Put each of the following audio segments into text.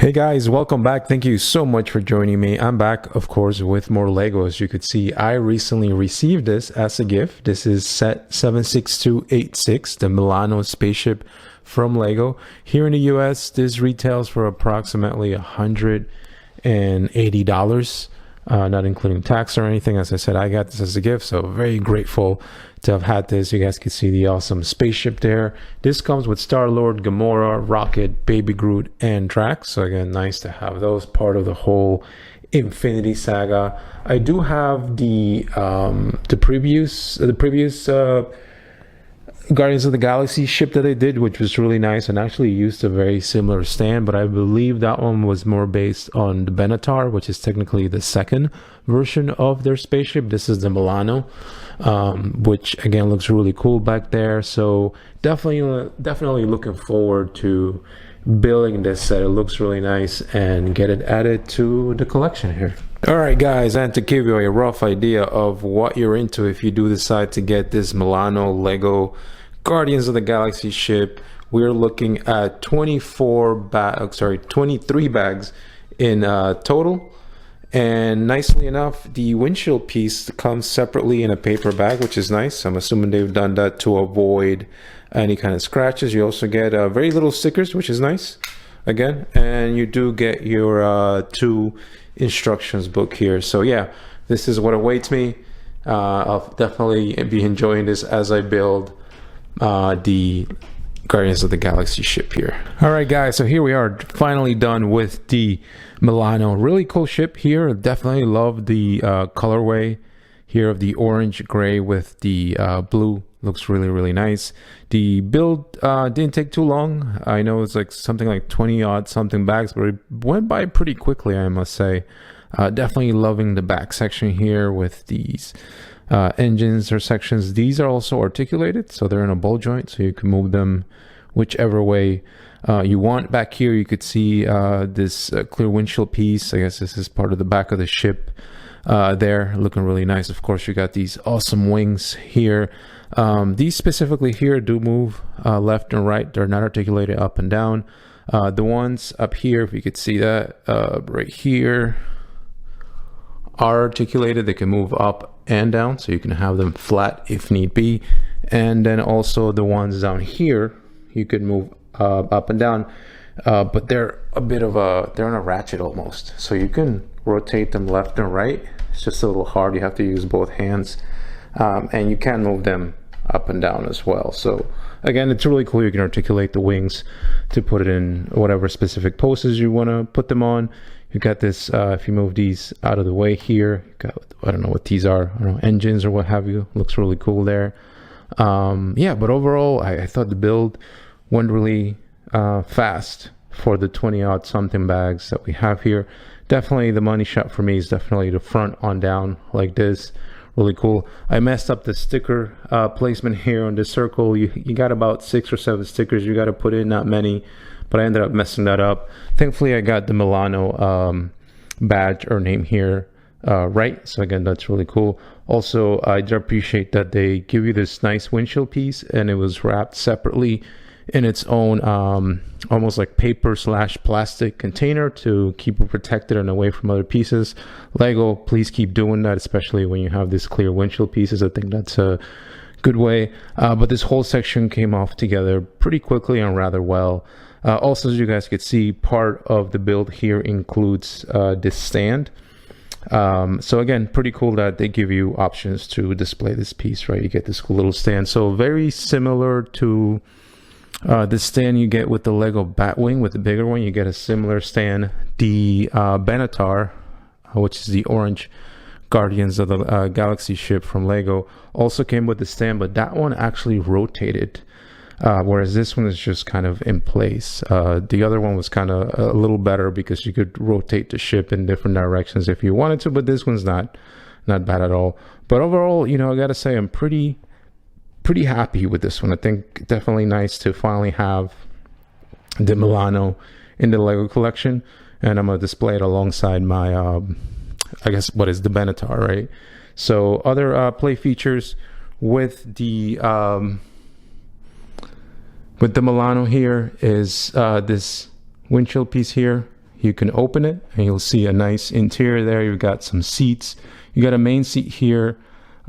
Hey guys, welcome back. Thank you so much for joining me. I'm back, of course, with more Lego. As you could see, I recently received this as a gift. This is set 76286, the Milano spaceship from Lego. Here in the US, this retails for approximately $180, not including tax or anything. As I said, I got this as a gift, so very grateful to have had this. You guys can see the awesome spaceship there. This comes with Star-Lord, Gamora, Rocket, Baby Groot, and Drax. So again, nice to have those part of the whole Infinity Saga. I do have the previous Guardians of the Galaxy ship that they did, which was really nice, and actually used a very similar stand, but I believe that one was more based on the Benatar, which is technically the second version of their spaceship. This is the Milano, which again looks really cool back there. So definitely looking forward to building this set. It looks really nice, and get it added to the collection here. All right guys, and to give you a rough idea of what you're into if you do decide to get this Milano Lego Guardians of the Galaxy ship, we're looking at 23 bags in total. And nicely enough, the windshield piece comes separately in a paper bag, which is nice. I'm assuming they've done that to avoid any kind of scratches. You also get very little stickers, which is nice again, and you do get your 2 instructions book here. So yeah, this is what awaits me. I'll definitely be enjoying this as I build the Guardians of the Galaxy ship here. All right guys, so here we are, finally done with the Milano. Really cool ship here. Definitely love the colorway here of the orange gray with the blue. Looks really nice. The build didn't take too long. I know it's like something like 20 odd something bags, but it went by pretty quickly, I must say. Definitely loving the back section here with these engines or sections. These are also articulated, so they're in a ball joint, so you can move them whichever way you want. Back here you could see this clear windshield piece. I guess this is part of the back of the ship there, looking really nice. Of course, you got these awesome wings here. These specifically here do move left and right. They're not articulated up and down. The ones up here, if you could see that right here, are articulated. They can move up and down, so you can have them flat if need be. And then also the ones down here, you could move up and down, but they're they're on a ratchet almost, so you can rotate them left and right. It's just a little hard. You have to use both hands, and you can move them up and down as well. So again, it's really cool. You can articulate the wings to put it in whatever specific poses you want to put them on. You got this, if you move these out of the way here, you got, I don't know what these are, I don't know, engines or what have you. Looks really cool there. Yeah, but overall, I thought the build went really fast for the 20 odd something bags that we have here. Definitely the money shot for me is definitely the front on down like this. Really cool. I messed up the sticker placement here on this circle. You got about 6 or 7 stickers you got to put in, not many, but I ended up messing that up. Thankfully, I got the Milano badge or name here right. So again, that's really cool. Also, I do appreciate that they give you this nice windshield piece, and it was wrapped separately in its own almost like paper / plastic container to keep it protected and away from other pieces. Lego, please keep doing that, especially when you have this clear windshield pieces. I think that's a good way. But this whole section came off together pretty quickly and rather well. Also, as you guys could see, part of the build here includes this stand. So again, pretty cool that they give you options to display this piece, right? You get this cool little stand. So very similar to the stand you get with the Lego Batwing. With the bigger one, you get a similar stand. The Benatar, which is the orange Guardians of the Galaxy ship from Lego, also came with the stand, but that one actually rotated. Whereas this one is just kind of in place. The other one was kind of a little better because you could rotate the ship in different directions if you wanted to, but this one's not bad at all. But overall, you know, I gotta say I'm pretty happy with this one. I think definitely nice to finally have the Milano in the Lego collection, and I'm gonna display it alongside my I guess what is the Benatar, right? So other play features with the Milano here is this windshield piece here. you can open it and you'll see a nice interior there. You've got some seats. You got a main seat here,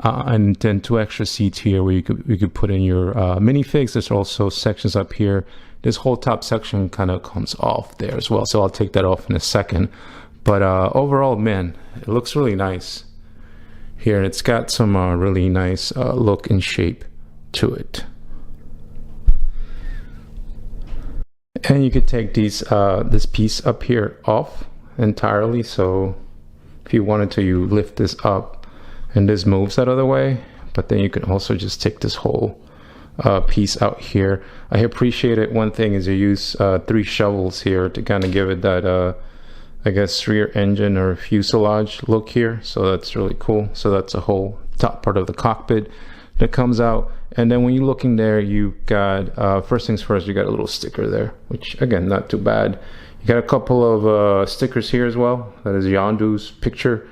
and then 2 extra seats here where you could put in your minifigs. There's also sections up here. This whole top section kind of comes off there as well, so I'll take that off in a second. But overall, man, it looks really nice here. It's got some really nice look and shape to it. And you could take these this piece up here off entirely. So if you wanted to, you lift this up and this moves out of the way. But then you can also just take this whole piece out here. I appreciate it. One thing is you use 3 shovels here to kind of give it that I guess rear engine or fuselage look here. So that's really cool. So that's a whole top part of the cockpit that comes out. And then when you're looking there, you got first things first, you got a little sticker there, which again, not too bad. You got a couple of stickers here as well. That is Yondu's picture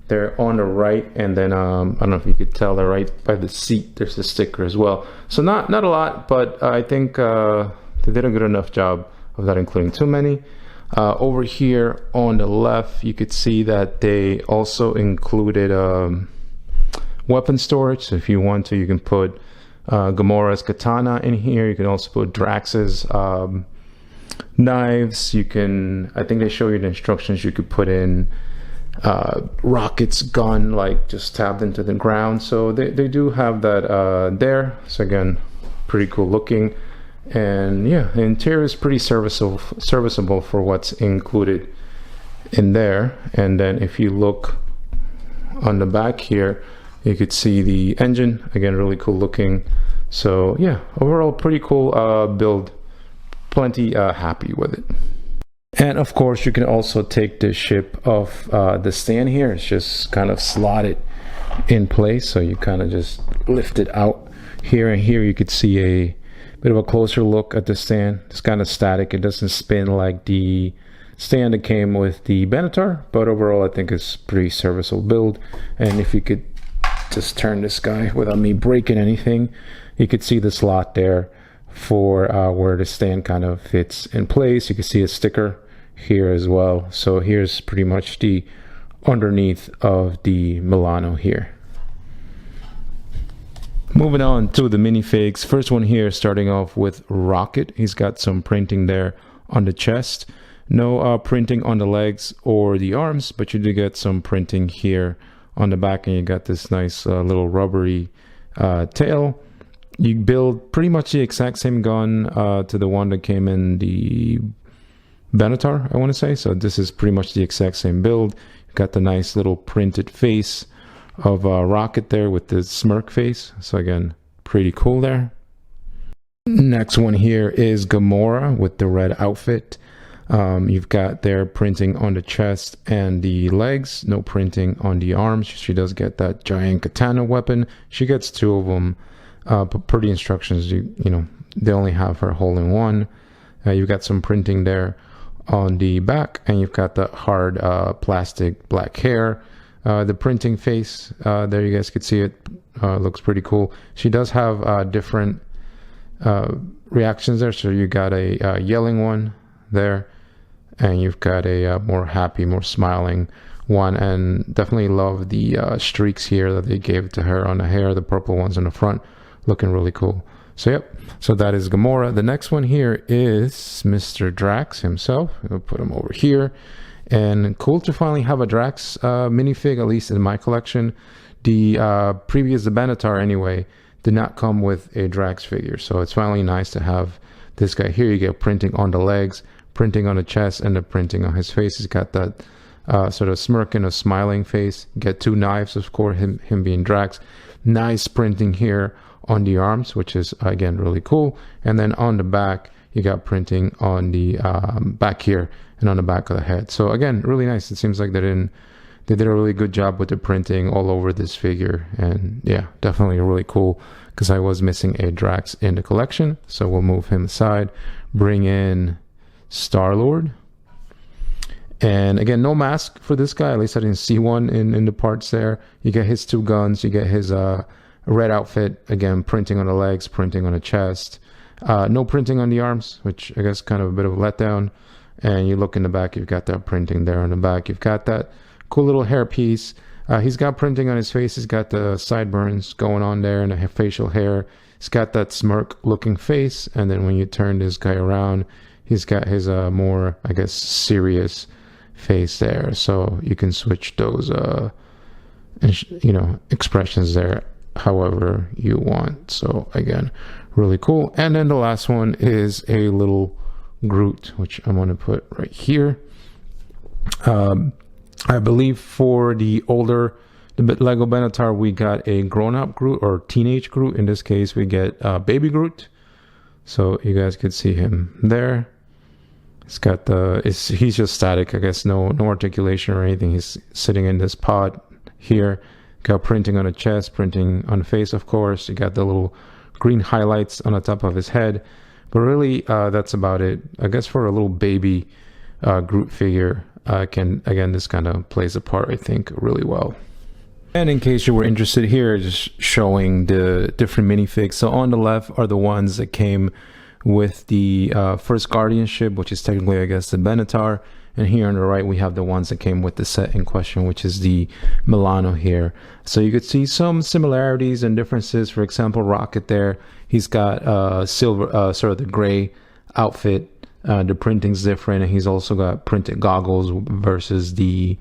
there on the right, and then I don't know if you could tell, there right by the seat there's a sticker as well. So not a lot, but I think they did a good enough job of not including too many. Over here on the left, you could see that they also included weapon storage. So if you want to, you can put Gamora's katana in here. You can also put Drax's knives. You can, I think they show you the instructions, you could put in Rocket's gun, like just tabbed into the ground. So they do have that there. So again, pretty cool looking. And yeah, the interior is pretty serviceable for what's included in there. And then if you look on the back here, you could see the engine, again, really cool looking. So yeah, overall pretty cool build. Plenty happy with it. And of course, you can also take the ship off the stand here. It's just kind of slotted in place. So you kind of just lift it out here, and here you could see a bit of a closer look at the stand. It's kind of static. It doesn't spin like the stand that came with the Benatar, but overall I think it's pretty serviceable build. And if you could just turn this guy without me breaking anything, you could see the slot there for where the stand kind of fits in place. You can see a sticker here as well. So here's pretty much the underneath of the Milano here. Moving on to the minifigs. First one here, starting off with Rocket. He's got some printing there on the chest. No printing on the legs or the arms, but you do get some printing here on the back, and you got this nice little rubbery tail. You build pretty much the exact same gun to the one that came in the Benatar, I want to say. So this is pretty much the exact same build. You've got the nice little printed face of Rocket there with the smirk face. So again, pretty cool there. Next one here is Gamora with the red outfit. You've got their printing on the chest and the legs, no printing on the arms. She does get that giant katana weapon. She gets 2 of them, but per the instructions, you know, they only have her holding one. You've got some printing there on the back, and you've got the hard plastic black hair. The printing face, there you guys could see it, looks pretty cool. She does have different reactions there. So you got a yelling one there, and you've got a more happy, more smiling one. And definitely love the streaks here that they gave to her on the hair, the purple ones on the front, looking really cool. So yep, so that is Gamora. The next one here is Mr. Drax himself. We'll put him over here. And cool to finally have a Drax minifig, at least in my collection. The previous, the Benatar anyway, did not come with a Drax figure. So it's finally nice to have this guy here. You get printing on the legs, printing on the chest, and the printing on his face. He's got that sort of smirking, a smiling face. You get 2 knives, of course, him being Drax. Nice printing here on the arms, which is, again, really cool. And then on the back, you got printing on the back here and on the back of the head. So again, really nice. It seems like they did a really good job with the printing all over this figure. And yeah, definitely really cool, because I was missing a Drax in the collection. So we'll move him aside, bring in Star-Lord. And again, no mask for this guy. At least I didn't see one in the parts there. You get his 2 guns. You get his red outfit. Again, printing on the legs, printing on the chest. No printing on the arms, which I guess kind of a bit of a letdown. And you look in the back, you've got that printing there on the back. You've got that cool little hair piece. He's got printing on his face. He's got the sideburns going on there and the facial hair. He's got that smirk looking face. And then when you turn this guy around, he's got his more, I guess, serious face there. So you can switch those, expressions there however you want. So again, really cool. And then the last one is a little Groot, which I'm going to put right here. I believe for the Lego Benatar, we got a grown-up Groot or teenage Groot. In this case, we get baby Groot. So you guys could see him there. It's got he's just static, I guess, no articulation or anything. He's sitting in this pod here. Got printing on the chest, printing on the face, of course. You got the little green highlights on the top of his head. But really, that's about it. I guess for a little baby Groot figure, this kind of plays a part, I think, really well. And in case you were interested here, just showing the different minifigs. So on the left are the ones that came with the first Guardian ship, which is technically, I guess, the Benatar. And here on the right, we have the ones that came with the set in question, which is the Milano here. So you could see some similarities and differences. For example, Rocket there, he's got silver, sort of the gray outfit. The printing's different, and he's also got printed goggles versus the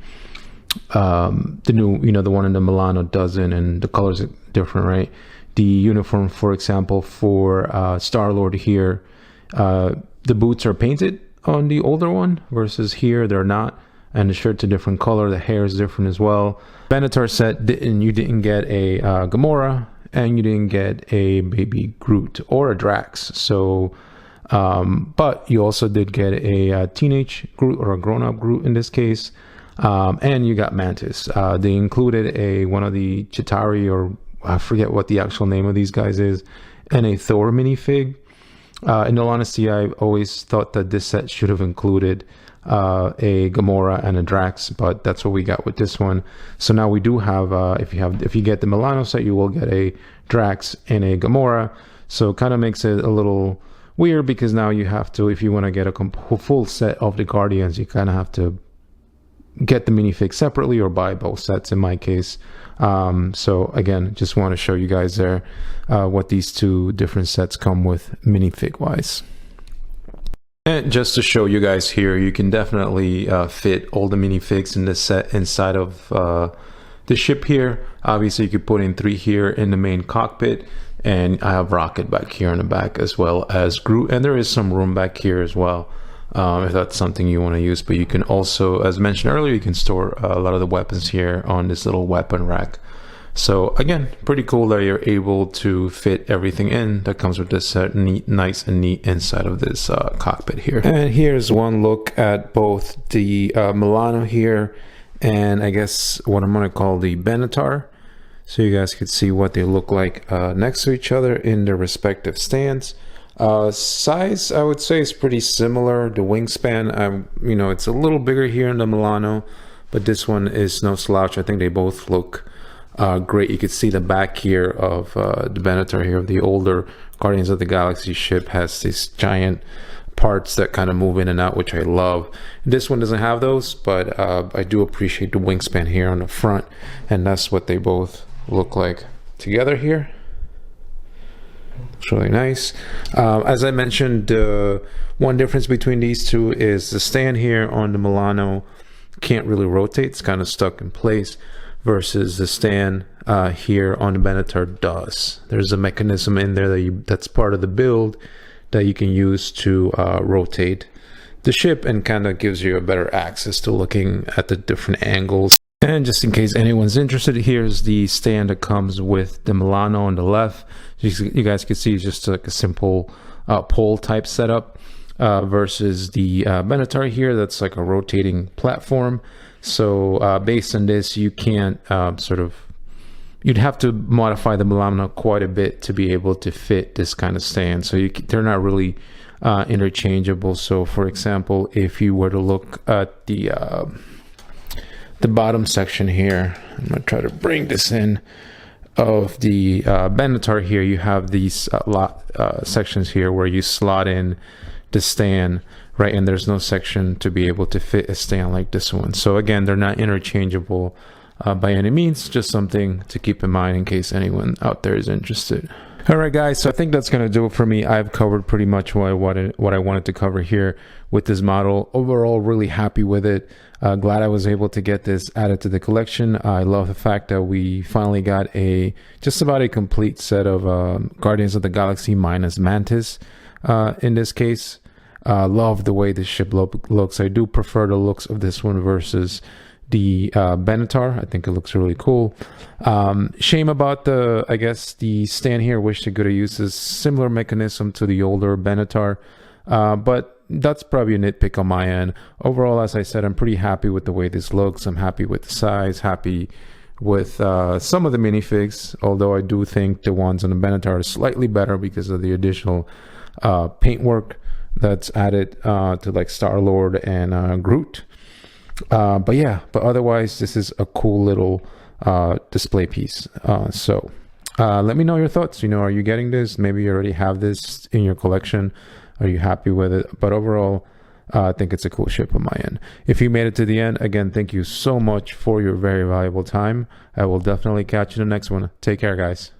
new, the one in the Milano doesn't, and the colors are different, right? The uniform, for example, for Star-Lord here, the boots are painted on the older one versus here they're not, and the shirt's a different color, the hair is different as well. Benatar set you didn't get a Gamora, and you didn't get a baby Groot or a Drax. So but you also did get a teenage Groot or a grown-up Groot in this case, and you got Mantis. They included one of the Chitauri, or I forget what the actual name of these guys is, and a Thor minifig. In all honesty, I always thought that this set should have included a Gamora and a Drax, but that's what we got with this one. So now we do have, if you get the Milano set, you will get a Drax and a Gamora. So it kind of makes it a little weird, because now you have to, if you want to get a full set of the Guardians, you kind of have to get the minifig separately or buy both sets in my case. So again, just want to show you guys there what these two different sets come with minifig wise. And just to show you guys here, you can definitely fit all the minifigs in this set inside of the ship here. Obviously you could put in 3 here in the main cockpit, and I have Rocket back here in the back, as well as Groot, and there is some room back here as well. If that's something you want to use. But you can also, as mentioned earlier, you can store a lot of the weapons here on this little weapon rack. So again, pretty cool that you're able to fit everything in that comes with this set, nice and neat inside of this cockpit here. And here's one look at both the Milano here, and I guess what I'm going to call the Benatar, so you guys could see what they look like next to each other in their respective stands. Size, I would say, is pretty similar. The wingspan, it's a little bigger here in the Milano, but this one is no slouch. I think they both look great. You could see the back here of the Benatar here, of the older Guardians of the Galaxy ship, has these giant parts that kind of move in and out, which I love. This one doesn't have those, but I do appreciate the wingspan here on the front, and that's what they both look like together here. It's really nice. As I mentioned, one difference between these two is the stand here on the Milano can't really rotate. It's kind of stuck in place, versus the stand here on the Benatar does. There's a mechanism in there that's part of the build that you can use to rotate the ship, and kind of gives you a better access to looking at the different angles. And just in case anyone's interested, here's the stand that comes with the Milano on the left. You guys can see it's just like a simple pole type setup, versus the Benatar here, that's like a rotating platform. So based on this, you can't you'd have to modify the Milano quite a bit to be able to fit this kind of stand. So they're not really interchangeable. So for example, if you were to look at the bottom section here, I'm gonna try to bring this in, of the Benatar here, you have these sections here where you slot in the stand, right? And there's no section to be able to fit a stand like this one. So again, they're not interchangeable by any means, just something to keep in mind in case anyone out there is interested. All right, guys, so I think that's going to do it for me. I've covered pretty much what I wanted to cover here with this model. Overall, really happy with it. Glad I was able to get this added to the collection. I love the fact that we finally got just about a complete set of Guardians of the Galaxy minus Mantis in this case. Love the way this ship looks. I do prefer the looks of this one versus the Benatar. I think it looks really cool. Shame about the stand here. Wish they could have used a similar mechanism to the older Benatar, but that's probably a nitpick on my end. Overall, as I said, I'm pretty happy with the way this looks. I'm happy with the size, happy with some of the minifigs, although I do think the ones on the Benatar are slightly better because of the additional paintwork that's added to like Star-Lord and Groot. But otherwise this is a cool little display piece. So let me know your thoughts. Are you getting this? Maybe you already have this in your collection. Are you happy with it? But overall, I think it's a cool ship on my end. If you made it to the end, again, thank you so much for your very valuable time. I will definitely catch you in the next one. Take care, guys.